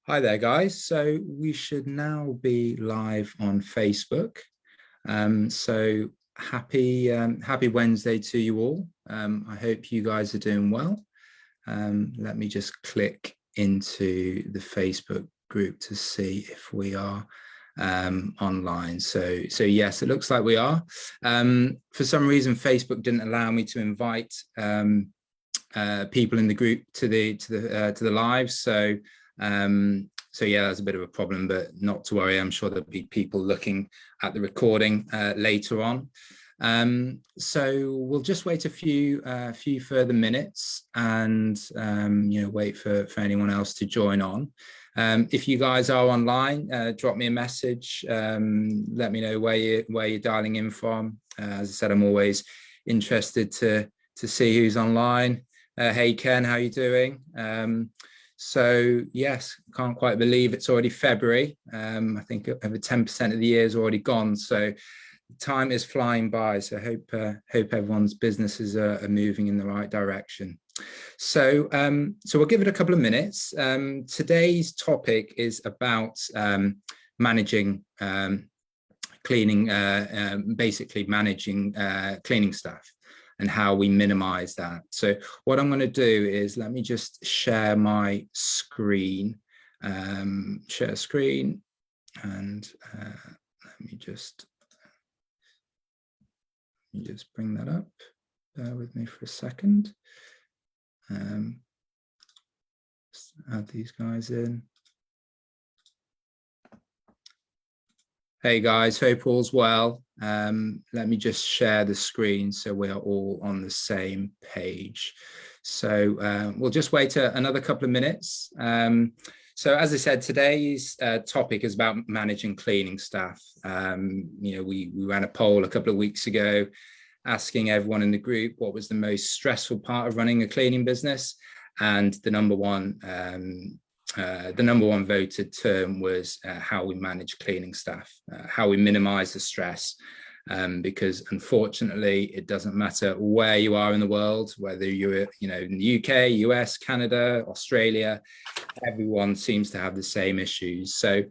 Hi there, guys. So we should now be live on Facebook. So happy Wednesday to you all. I hope you guys are doing well. Let me just click into the Facebook group to see if we are online. So yes, it looks like we are. For some reason, Facebook didn't allow me to invite people in the group to the live. So yeah, that's a bit of a problem, but not to worry. I'm sure there'll be people looking at the recording later on. So we'll just wait a few further minutes and wait for anyone else to join on. If you guys are online, drop me a message. Let me know where you're dialing in from. As I said, I'm always interested to see who's online. Hey Ken, how you doing? So yes, can't quite believe it's already February. I think over 10% of the year is already gone. So time is flying by. So hope everyone's businesses are moving in the right direction. So we'll give it a couple of minutes. Today's topic is about managing cleaning, basically managing cleaning staff and how we minimize that. So what I'm going to do is let me just share my screen, share screen, and let me just bring that up. Bear with me for a second. Just add these guys in. Hey guys, hope all's well. Let me just share the screen so we are all on the same page. So we'll just wait another couple of minutes. So as I said, today's topic is about managing cleaning staff. We ran a poll a couple of weeks ago asking everyone in the group what was the most stressful part of running a cleaning business, and the number one voted term was how we manage cleaning staff, how we minimize the stress, because unfortunately it doesn't matter where you are in the world, whether you're in the UK, US, Canada, Australia, everyone seems to have the same issues. So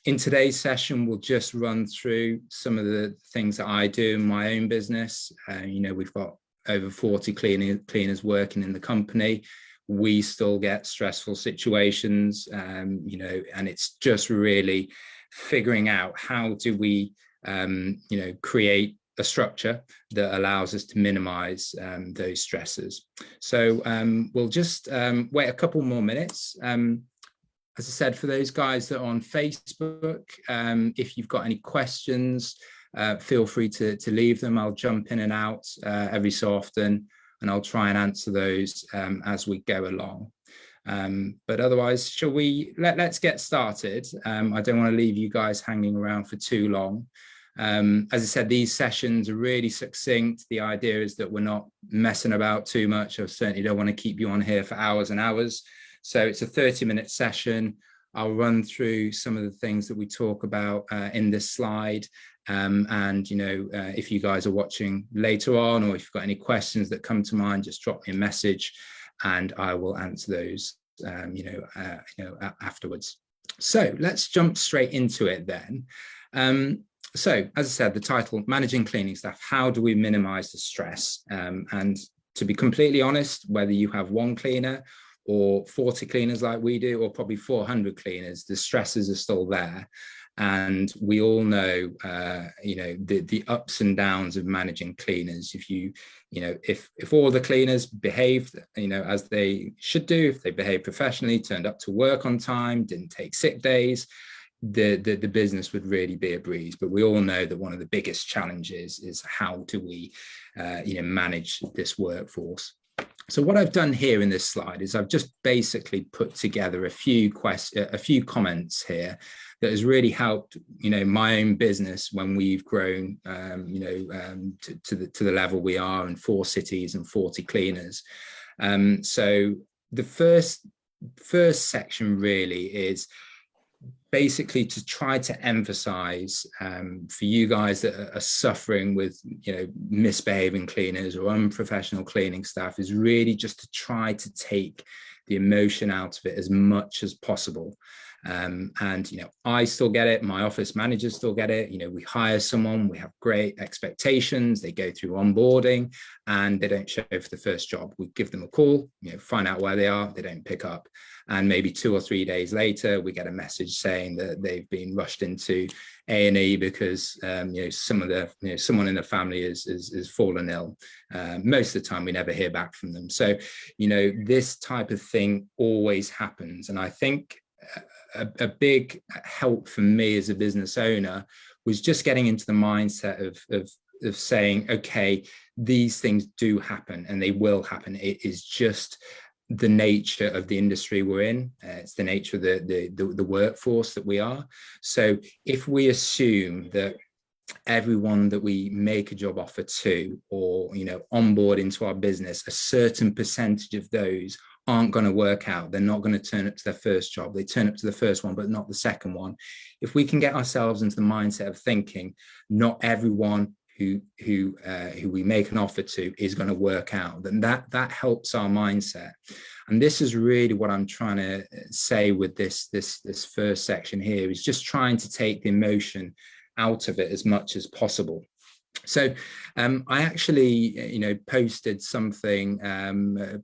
in today's session, we'll just run through some of the things that I do in my own business. We've got over 40 cleaners working in the company. We still get stressful situations, and it's just really figuring out how do we, create a structure that allows us to minimize those stresses. So we'll just wait a couple more minutes. As I said, for those guys that are on Facebook, if you've got any questions, feel free to leave them. I'll jump in and out every so often, and I'll try and answer those as we go along. But otherwise, shall we let's get started. I don't want to leave you guys hanging around for too long. As I said, these sessions are really succinct. The idea is that we're not messing about too much. I certainly don't want to keep you on here for hours and hours. So it's a 30-minute session. I'll run through some of the things that we talk about in this slide. If you guys are watching later on, or if you've got any questions that come to mind, just drop me a message and I will answer those afterwards. So let's jump straight into it then. So as I said, the title, Managing Cleaning Staff, how do we minimize the stress? And to be completely honest, whether you have one cleaner or 40 cleaners like we do, or probably 400 cleaners, the stresses are still there. And we all know, the ups and downs of managing cleaners. If all the cleaners behaved, as they should do, if they behave professionally, turned up to work on time, didn't take sick days, the business would really be a breeze. But we all know that one of the biggest challenges is how do we, manage this workforce. So what I've done here in this slide is I've just basically put together a few comments here that has really helped, my own business when we've grown, to the level we are in 4 cities and 40 cleaners. So the first section really is basically to try to emphasize for you guys that are suffering with misbehaving cleaners or unprofessional cleaning staff, is really just to try to take the emotion out of it as much as possible. And, you know, I still get it. My office managers still get it. You know, we hire someone, we have great expectations. They go through onboarding and they don't show for the first job. We give them a call, you know, find out where they are. They don't pick up. And maybe 2 or 3 days later, we get a message saying that they've been rushed into A&E because, you know, someone in the family is fallen ill. Most of the time, we never hear back from them. So, you know, this type of thing always happens. And I think a big help for me as a business owner was just getting into the mindset of saying, okay, these things do happen and they will happen. It is just the nature of the industry we're in. It's the nature of the workforce that we are. So if we assume that everyone that we make a job offer to, or, you know, onboard into our business, a certain percentage of those aren't going to work out. They're not going to turn up to their first job. They turn up to the first one, but not the second one. If we can get ourselves into the mindset of thinking, not everyone who we make an offer to is going to work out, then that helps our mindset. And this is really what I'm trying to say with this first section here, is just trying to take the emotion out of it as much as possible. So I actually, you know, posted something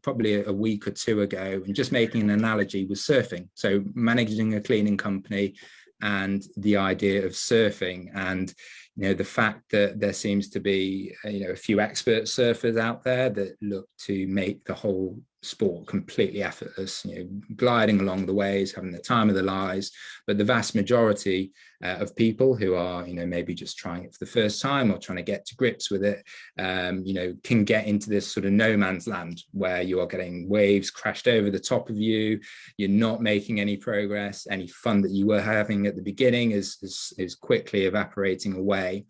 probably a week or two ago, and just making an analogy with surfing. So managing a cleaning company and the idea of surfing, and, you know, the fact that there seems to be, you know, a few expert surfers out there that look to make the whole sport completely effortless, you know, gliding along the waves, having the time of their lives. But the vast majority of people who are, you know, maybe just trying it for the first time or trying to get to grips with it, you know, can get into this sort of no man's land where you are getting waves crashed over the top of you. You're not making any progress. Any fun that you were having at the beginning is quickly evaporating away.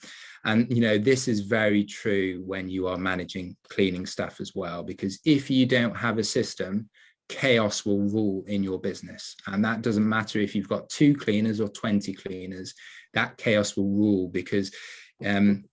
And, you know, this is very true when you are managing cleaning staff as well, because if you don't have a system, chaos will rule in your business. And that doesn't matter if you've got 2 cleaners or 20 cleaners, that chaos will rule, because the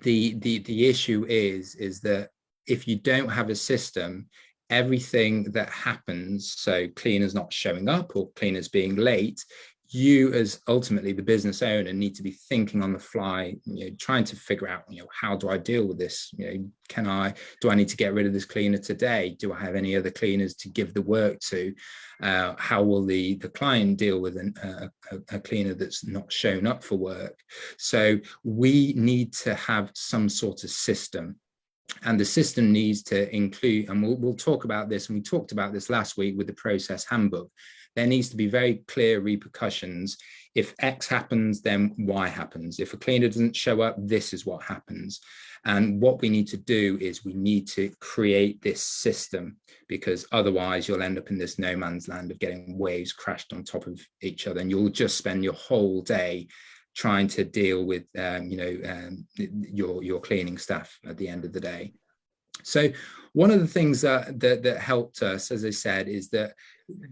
issue is that if you don't have a system, everything that happens, so cleaners not showing up or cleaners being late, you as ultimately the business owner need to be thinking on the fly, you know, trying to figure out, you know, how do I deal with this? You know, do I need to get rid of this cleaner today? Do I have any other cleaners to give the work to? How will the client deal with a cleaner that's not shown up for work? So we need to have some sort of system. And the system needs to include, and we'll talk about this, and we talked about this last week with the process handbook. There needs to be very clear repercussions. If X happens, then Y happens. If a cleaner doesn't show up, this is what happens. And what we need to do is we need to create this system, because otherwise you'll end up in this no man's land of getting waves crashed on top of each other. And you'll just spend your whole day trying to deal with, your cleaning staff at the end of the day. So one of the things that helped us, as I said, is that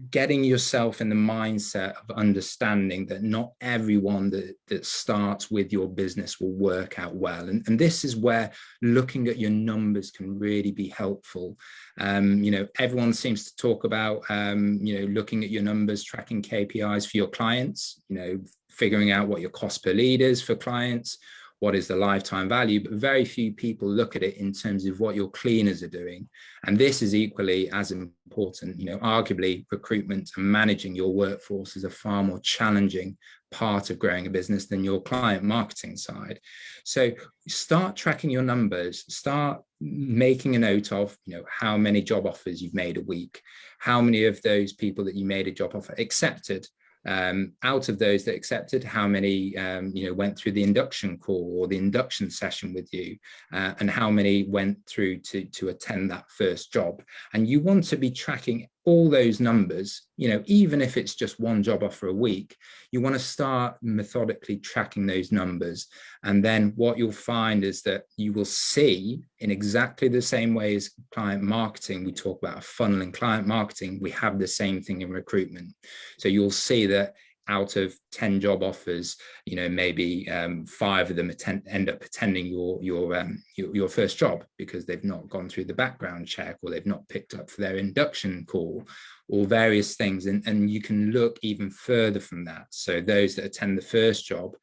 getting yourself in the mindset of understanding that not everyone that starts with your business will work out well. And this is where looking at your numbers can really be helpful. You know, everyone seems to talk about, you know, looking at your numbers, tracking KPIs for your clients, you know, figuring out what your cost per lead is for clients, what is the lifetime value, but very few people look at it in terms of what your cleaners are doing. And this is equally as important. You know, arguably recruitment and managing your workforce is a far more challenging part of growing a business than your client marketing side. So start tracking your numbers, start making a note of, you know, how many job offers you've made a week, how many of those people that you made a job offer accepted. Out of those that accepted, how many you know, went through the induction call or the induction session with you, and how many went through to attend that first job. And you want to be tracking all those numbers, you know, even if it's just 1 job offer a week, you want to start methodically tracking those numbers. And then what you'll find is that you will see, in exactly the same way as client marketing, we talk about a funnel in client marketing, we have the same thing in recruitment. So you'll see that out of 10 job offers, maybe 5 of them end up attending your first job because they've not gone through the background check, or they've not picked up for their induction call, or various things. And you can look even further from that. So those that attend the first job,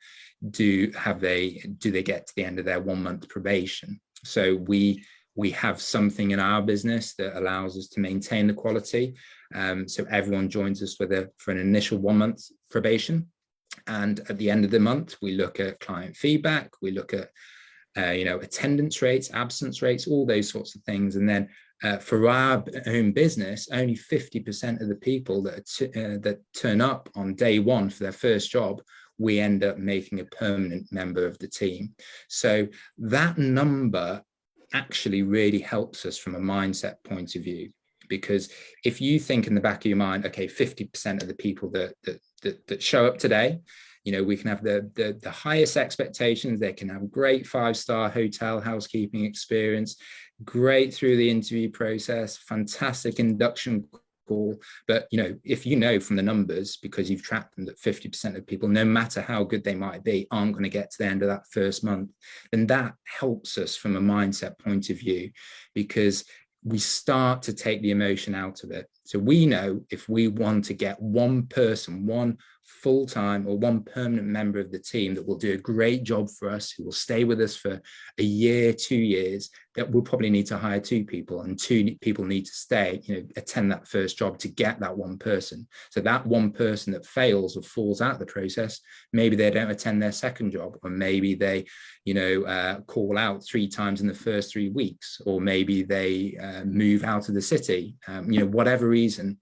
do they get to the end of their 1 month probation? So we have something in our business that allows us to maintain the quality. So everyone joins us for an initial 1 month probation. And at the end of the month, we look at client feedback, we look at attendance rates, absence rates, all those sorts of things. And then for our own business, only 50% of the people that turn up on day one for their first job, we end up making a permanent member of the team. So that number actually really helps us from a mindset point of view, because if you think in the back of your mind, okay, 50% of the people that show up today, we can have the highest expectations. They can have a great 5-star hotel housekeeping experience, great through the interview process, fantastic induction call. But if from the numbers, because you've tracked them, that 50% of people, no matter how good they might be, aren't going to get to the end of that first month, then that helps us from a mindset point of view, because we start to take the emotion out of it. So we know if we want to get one person, one full-time or one permanent member of the team that will do a great job for us, who will stay with us for a year, 2 years, that we'll probably need to hire 2 people, and 2 people need to stay, attend that first job to get that one person. So that one person that fails or falls out of the process, maybe they don't attend their second job, or maybe they, call out 3 times in the first 3 weeks, or maybe they move out of the city, whatever reason.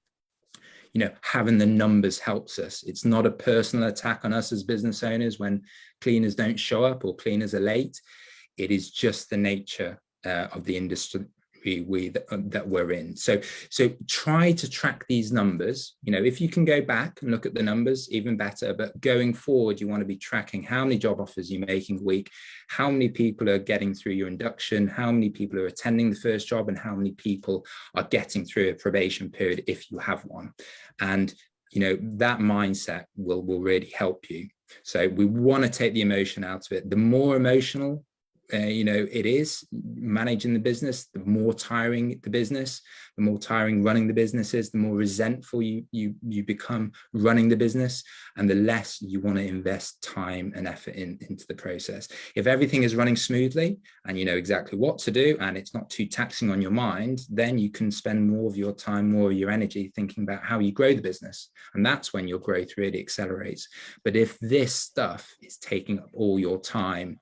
Having the numbers helps us. It's not a personal attack on us as business owners when cleaners don't show up or cleaners are late. It is just the nature of the industry that we're in. So try to track these numbers. If you can go back and look at the numbers, even better. But going forward, you want to be tracking how many job offers you're making a week, how many people are getting through your induction, how many people are attending the first job, and how many people are getting through a probation period if you have one. And that mindset will really help you. So we want to take the emotion out of it. The more emotional it is managing the business, the more tiring the business, the more tiring running the business is, the more resentful you become running the business, and the less you want to invest time and effort into the process. If everything is running smoothly and you know exactly what to do, and it's not too taxing on your mind, then you can spend more of your time, more of your energy thinking about how you grow the business. And that's when your growth really accelerates. But if this stuff is taking up all your time,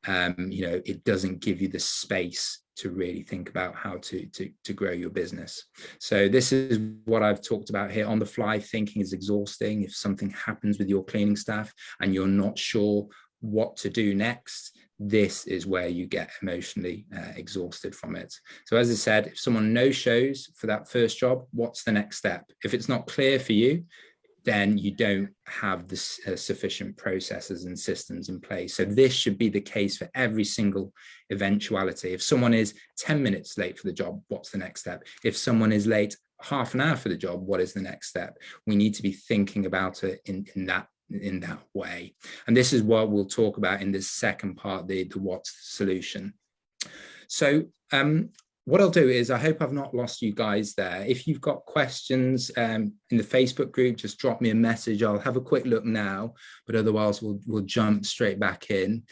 it doesn't give you the space to really think about how to grow your business. So this is what I've talked about here. On the fly thinking is exhausting. If something happens with your cleaning staff and you're not sure what to do next, this is where you get emotionally exhausted from it. So as I said, if someone no-shows for that first job, what's the next step? If it's not clear for you, then you don't have the sufficient processes and systems in place. So this should be the case for every single eventuality. If someone is 10 minutes late for the job, what's the next step? If someone is late half an hour for the job, what is the next step? We need to be thinking about it in that way. And this is what we'll talk about in this second part, the what's the solution. So what I'll do is, I hope I've not lost you guys there. If you've got questions in the Facebook group, just drop me a message. I'll have a quick look now, but otherwise we'll jump straight back in.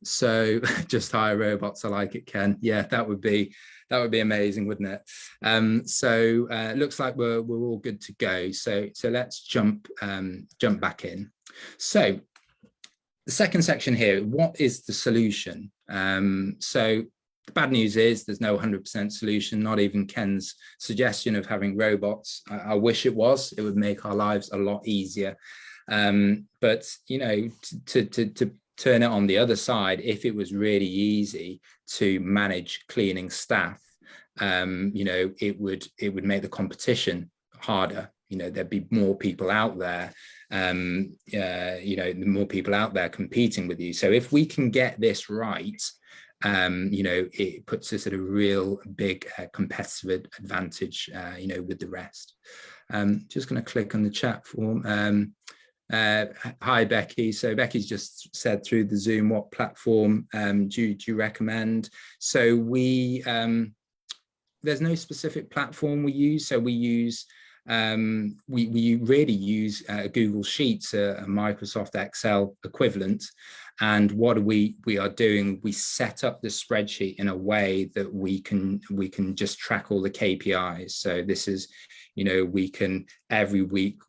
So just hire robots. I like it, Ken. Yeah, that would be amazing, wouldn't it? So looks like we're all good to go. So let's jump back in. So the second section here, what is the solution? So the bad news is there's no 100% solution, not even Ken's suggestion of having robots. I wish it was. It would make our lives a lot easier. But, to turn it on the other side, if it was really easy to manage cleaning staff, it would make the competition harder. There'd be more people out there, more people out there competing with you. So if we can get this right, it puts us at a real big competitive advantage, with the rest. Just going to click on the chat form. Hi, Becky. So Becky's just said through the Zoom, what platform do you recommend? So there's no specific platform we use. So we use, we really use Google Sheets, a Microsoft Excel equivalent. And what we are doing, we set up the spreadsheet in a way that we can just track all the KPIs. So this is, you know, we can every week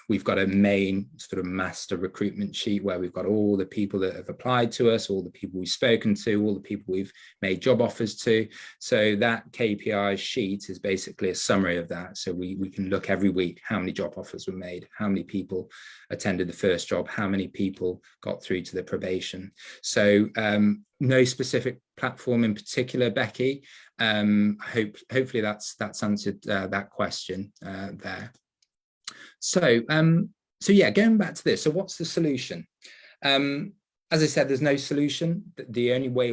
we've got a main sort of master recruitment sheet where we've got all the people that have applied to us, all the people we've spoken to, all the people we've made job offers to. So that KPI sheet is basically a summary of that. So we can look every week how many job offers were made, how many people attended the first job, how many people got through to the probation. So no specific platform in particular, Becky. Hopefully that's answered that question there. So yeah, going back to this. So what's the solution? As I said, there's no solution. The only way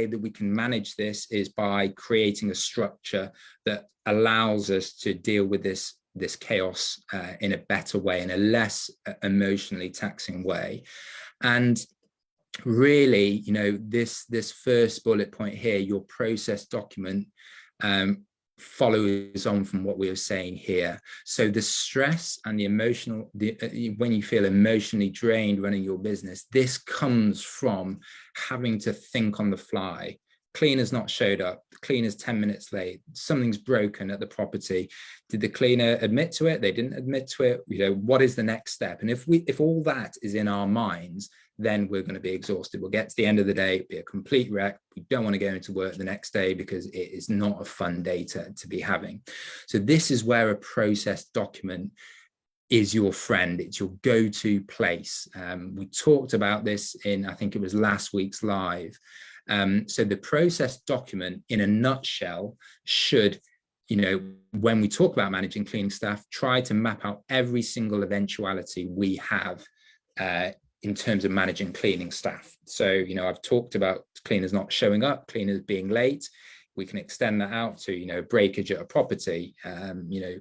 that we can manage this is by creating a structure that allows us to deal with this chaos in a better way, in a less emotionally taxing way. And really, you know, this first bullet point here, your process document, follows on from what we were saying here. So the stress and the emotional, when you feel emotionally drained running your business, this comes from having to think on the fly. Cleaner's not showed up, the cleaner's 10 minutes late, something's broken at the property. Did the cleaner admit to it? They didn't admit to it. You know, what is the next step? And if all that is in our minds, then we're going to be exhausted. We'll get to the end of the day, be a complete wreck. We don't want to go into work the next day because it is not a fun day to be having. So this is where a process document is your friend. It's your go-to place. We talked about this in, I think it was last week's live. So the process document in a nutshell should, you know, when we talk about managing cleaning staff, try to map out every single eventuality we have in terms of managing cleaning staff. So, you know, I've talked about cleaners not showing up, cleaners being late. We can extend that out to, you know, breakage at a property. You know,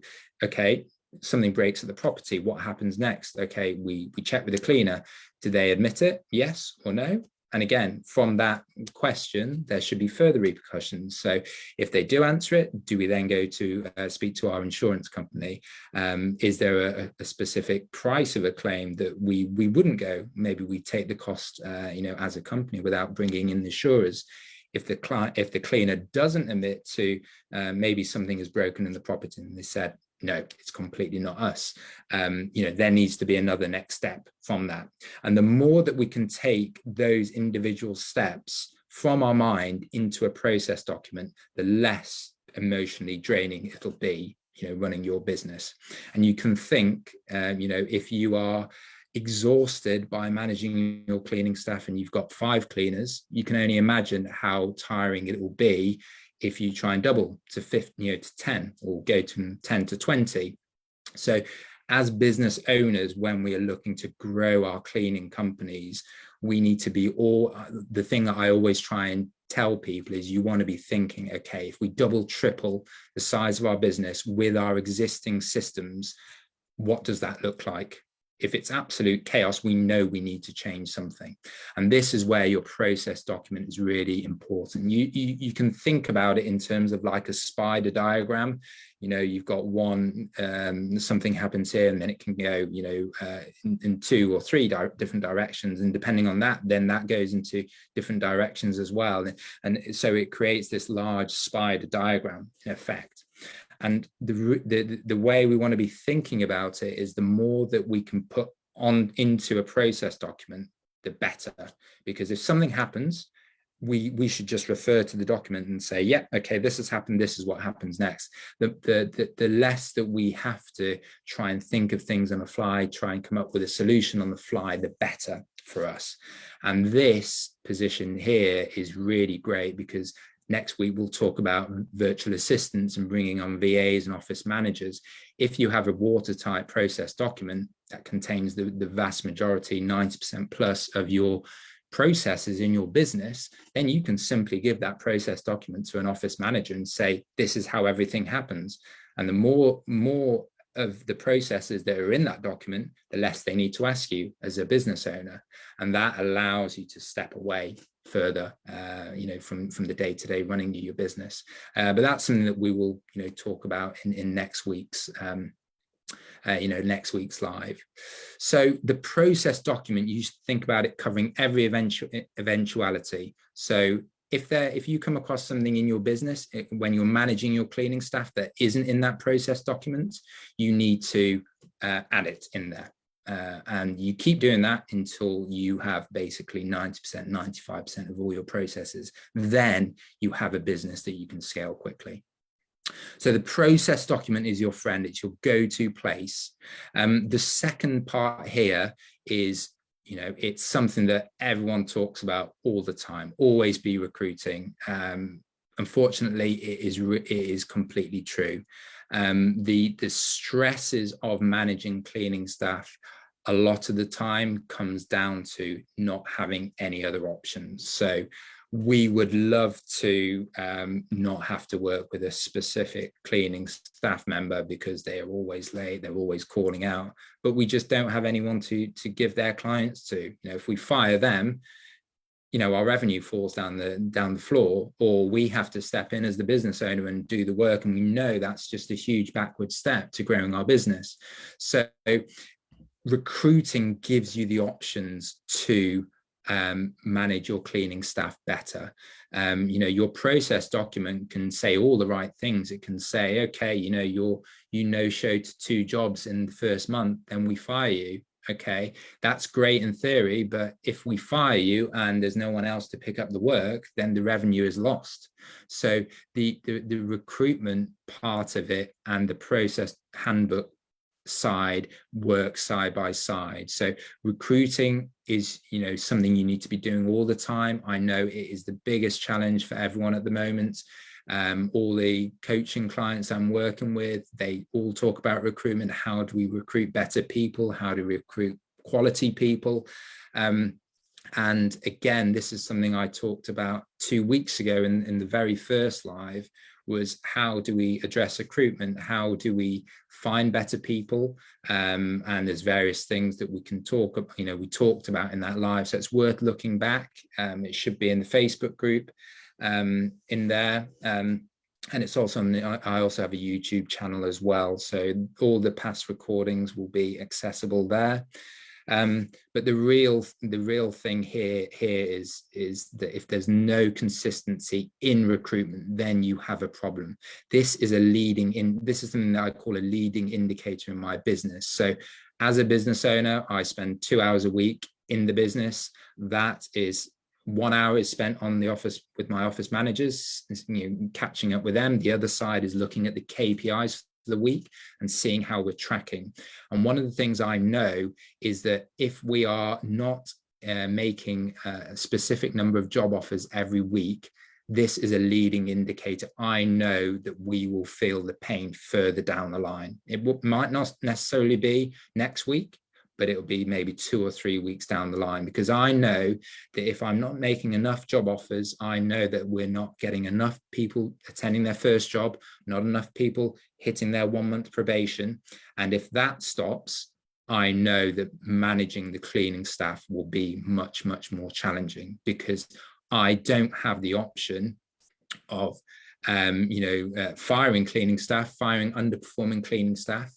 okay, something breaks at the property. What happens next? Okay, we check with the cleaner. Do they admit it? Yes or no? And again, from that question, there should be further repercussions. So if they do answer it, do we then go to speak to our insurance company? Is there a specific price of a claim that we wouldn't go? Maybe we take the cost, you know, as a company without bringing in the insurers. If the cleaner doesn't admit to maybe something is broken in the property and they said, no, it's completely not us. You know, there needs to be another next step from that. And the more that we can take those individual steps from our mind into a process document, the less emotionally draining it'll be, you know, running your business. And you can think, you know, if you are exhausted by managing your cleaning staff and you've got 5 cleaners, you can only imagine how tiring it will be if you try and double to 50, you know, to 10, or go to 10 to 20. So as business owners, when we are looking to grow our cleaning companies, we need to be the thing that I always try and tell people is you want to be thinking, okay, if we double, triple the size of our business with our existing systems, what does that look like? If it's absolute chaos, we know we need to change something. And this is where your process document is really important. You can think about it in terms of like a spider diagram. You know, you've got one, something happens here, and then it can go, you know, in 2 or 3 different directions. And depending on that, then that goes into different directions as well. And so it creates this large spider diagram in effect. And the way we want to be thinking about it is the more that we can put on into a process document, the better. Because if something happens, we should just refer to the document and say, yeah, okay, this has happened, this is what happens next. The less that we have to try and think of things on the fly, try and come up with a solution on the fly, the better for us. And this position here is really great, because next week, we'll talk about virtual assistants and bringing on VAs and office managers. If you have a watertight process document that contains the vast majority, 90% plus of your processes in your business, then you can simply give that process document to an office manager and say, this is how everything happens. And the more of the processes that are in that document, the less they need to ask you as a business owner. And that allows you to step away further, from the day-to-day running of your business. But that's something that we will, talk about in next week's next week's live. So the process document, you think about it covering every eventuality. So if you come across something in your business when you're managing your cleaning staff that isn't in that process document, you need to add it in there. And you keep doing that until you have basically 90%, 95% of all your processes. Then you have a business that you can scale quickly. So the process document is your friend. It's your go-to place. The second part here is, it's something that everyone talks about all the time. Always be recruiting. Unfortunately, it is completely true. The stresses of managing cleaning staff a lot of the time comes down to not having any other options. So we would love to not have to work with a specific cleaning staff member because they are always late, they're always calling out, but we just don't have anyone to give their clients to. If we fire them, our revenue falls down the floor, or we have to step in as the business owner and do the work, and we know that's just a huge backward step to growing our business. So recruiting gives you the options to manage your cleaning staff better. Your process document can say all the right things. It can say, okay, you no-showed 2 jobs in the first month, then we fire you. Okay, that's great in theory, but if we fire you and there's no one else to pick up the work, then the revenue is lost. So the recruitment part of it and the process handbook side work side by side. So recruiting is something you need to be doing all the time. I know it is the biggest challenge for everyone at the moment. All the coaching clients I'm working with, they all talk about recruitment. How do we recruit better people? How do we recruit quality people? And again, this is something I talked about 2 weeks ago in the very first live, was how do we address recruitment? How do we find better people? And there's various things that we can talk about, we talked about in that live. So it's worth looking back. It should be in the Facebook group in there. And it's also I also have a YouTube channel as well. So all the past recordings will be accessible there. But the real thing here is that if there's no consistency in recruitment, then you have a problem. This is something that I call a leading indicator in my business. So as a business owner, I spend 2 hours a week in the business. That is 1 hour is spent on the office with my office managers, catching up with them. The other side is looking at the KPIs the week and seeing how we're tracking. And one of the things I know is that if we are not making a specific number of job offers every week, this is a leading indicator. I know that we will feel the pain further down the line. It might not necessarily be next week, but it'll be maybe 2 or 3 weeks down the line, because I know that if I'm not making enough job offers, I know that we're not getting enough people attending their first job, not enough people hitting their 1 month probation. And if that stops, I know that managing the cleaning staff will be much, much more challenging, because I don't have the option of, firing cleaning staff, firing underperforming cleaning staff,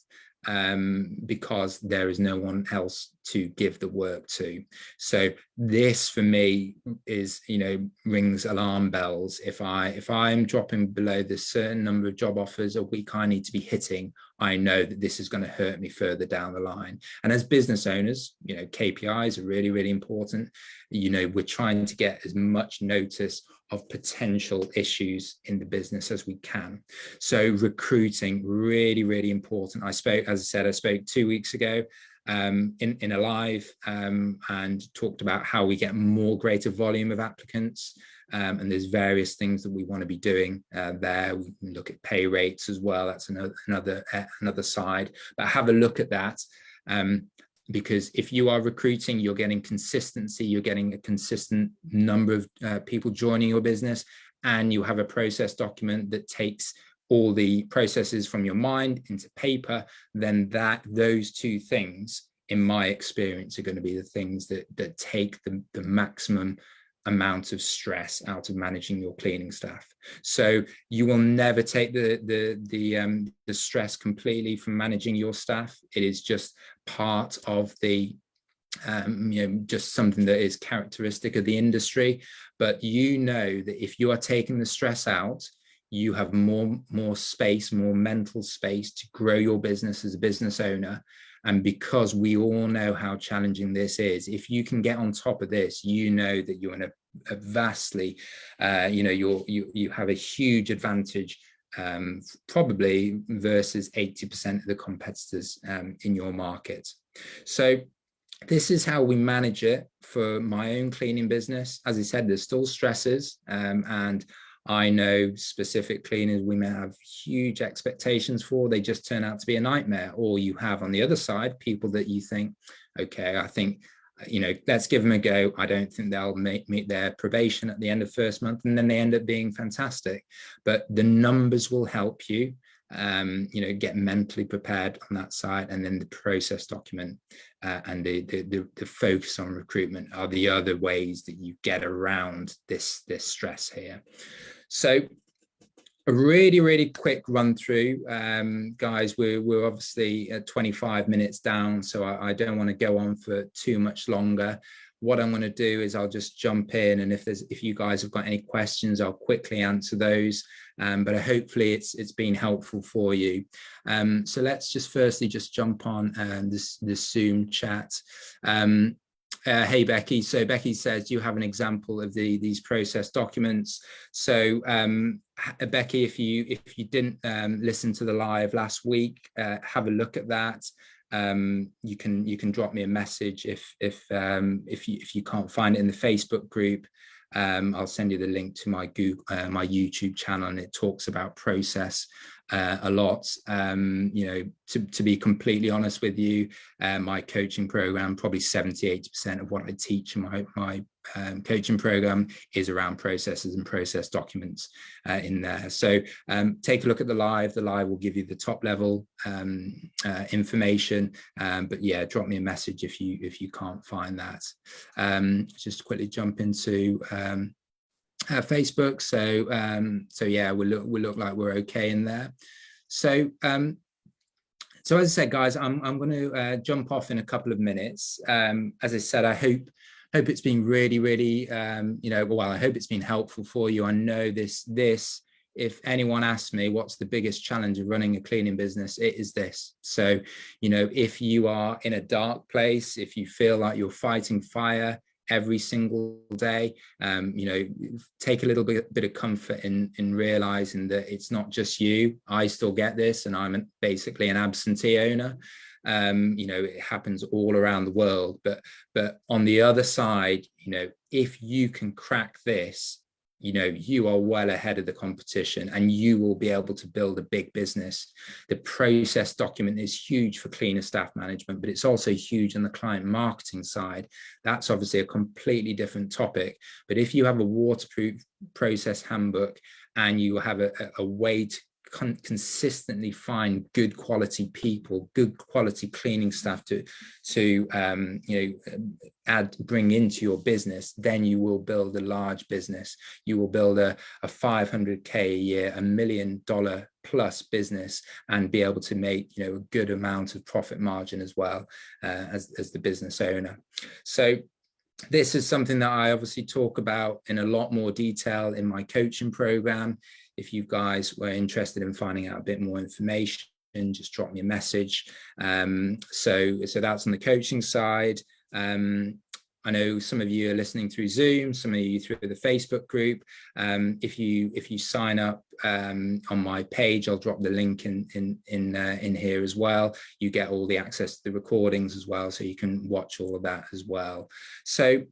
because there is no one else to give the work to. So this for me is, rings alarm bells. If I'm dropping below this certain number of job offers a week I need to be hitting, I know that this is going to hurt me further down the line. And as business owners, KPIs are really, really important. We're trying to get as much notice of potential issues in the business as we can. So recruiting, really, really important. I spoke 2 weeks ago in a live and talked about how we get greater volume of applicants. And there's various things that we want to be doing there. We can look at pay rates as well. That's another side. But have a look at that. Because if you are recruiting, you're getting consistency, you're getting a consistent number of people joining your business, and you have a process document that takes all the processes from your mind into paper, then those two things, in my experience, are going to be the things that take the maximum amount of stress out of managing your cleaning staff. So you will never take the stress completely from managing your staff. It is just part of the just something that is characteristic of the industry. But you know that if you are taking the stress out, you have more space, more mental space to grow your business as a business owner. And because we all know how challenging this is, if you can get on top of this, you know that you're in a vastly, you have a huge advantage, probably versus 80% of the competitors in your market. So this is how we manage it for my own cleaning business. As I said, there's still stresses, and I know specific cleaners we may have huge expectations for, they just turn out to be a nightmare. Or you have on the other side people that you think, okay, I think, let's give them a go. I don't think they'll meet their probation at the end of first month, and then they end up being fantastic. But the numbers will help you, get mentally prepared on that side. And then the process document and the focus on recruitment are the other ways that you get around this stress here. So a really quick run through, guys. We're obviously at 25 minutes down, so I don't want to go on for too much longer. What I'm going to do is I'll just jump in, and if you guys have got any questions, I'll quickly answer those. But hopefully it's been helpful for you. So let's just firstly just jump on this Zoom chat. Hey Becky, so Becky says, do you have an example of these process documents? So Becky, if you didn't listen to the live last week, have a look at that. You can drop me a message if you can't find it in the Facebook group. I'll send you the link to my YouTube channel, and it talks about process a lot. To be completely honest with you, my coaching program, probably 70-80% of what I teach in my coaching program is around processes and process documents in there. So take a look at the live. The live will give you the top level information, but yeah, drop me a message if you can't find that. Just quickly jump into Facebook. So yeah, we look like we're okay in there. So so as I said, guys, I'm going to jump off in a couple of minutes. As I said, I hope it's been really I hope it's been helpful for you. I know this if anyone asks me what's the biggest challenge of running a cleaning business, it is this. So if you are in a dark place, if you feel like you're fighting fire every single day, take a little bit of comfort in realizing that it's not just you. I still get this, and I'm basically an absentee owner. It happens all around the world, but on the other side, if you can crack this, you are well ahead of the competition, and you will be able to build a big business. The process document is huge for cleaner staff management, but it's also huge on the client marketing side. That's obviously a completely different topic. But if you have a waterproof process handbook, and you have a way to consistently find good quality people, good quality cleaning staff to bring into your business, then you will build a large business. You will build a 500K a year, $1 million plus business, and be able to make a good amount of profit margin as well as the business owner. So this is something that I obviously talk about in a lot more detail in my coaching program. If you guys were interested in finding out a bit more information, just drop me a message. So that's on the coaching side. I know some of you are listening through Zoom, some of you through the Facebook group. If you sign up on my page, I'll drop the link in here as well. You get all the access to the recordings as well, so you can watch all of that as well. So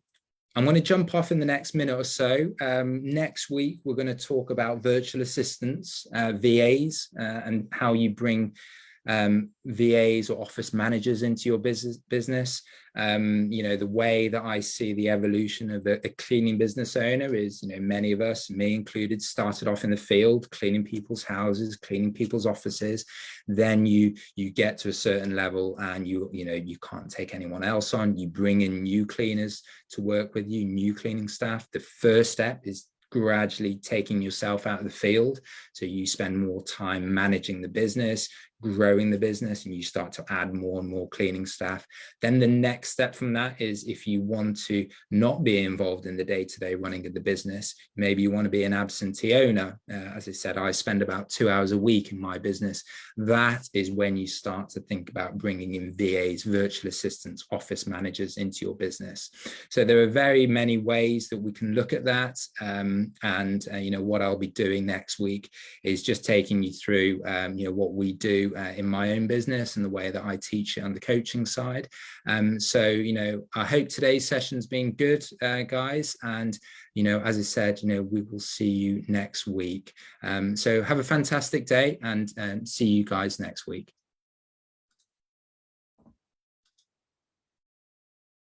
I'm going to jump off in the next minute or so. Next week, we're going to talk about virtual assistants, VAs, and how you bring VAs or office managers into your business. The way that I see the evolution of a cleaning business owner is, many of us, me included, started off in the field, cleaning people's houses, cleaning people's offices. Then you get to a certain level and you can't take anyone else on. You bring in new cleaners to work with you, new cleaning staff. The first step is gradually taking yourself out of the field. So you spend more time managing the business, growing the business, and you start to add more and more cleaning staff. Then the next step from that is, if you want to not be involved in the day-to-day running of the business, maybe you want to be an absentee owner. As I said, I spend about 2 hours a week in my business. That is when you start to think about bringing in VAs, virtual assistants, office managers into your business. So there are very many ways that we can look at that. What I'll be doing next week is just taking you through what we do in my own business and the way that I teach it on the coaching side. I hope today's session's been good, guys. And, as I said, we will see you next week. So have a fantastic day and see you guys next week.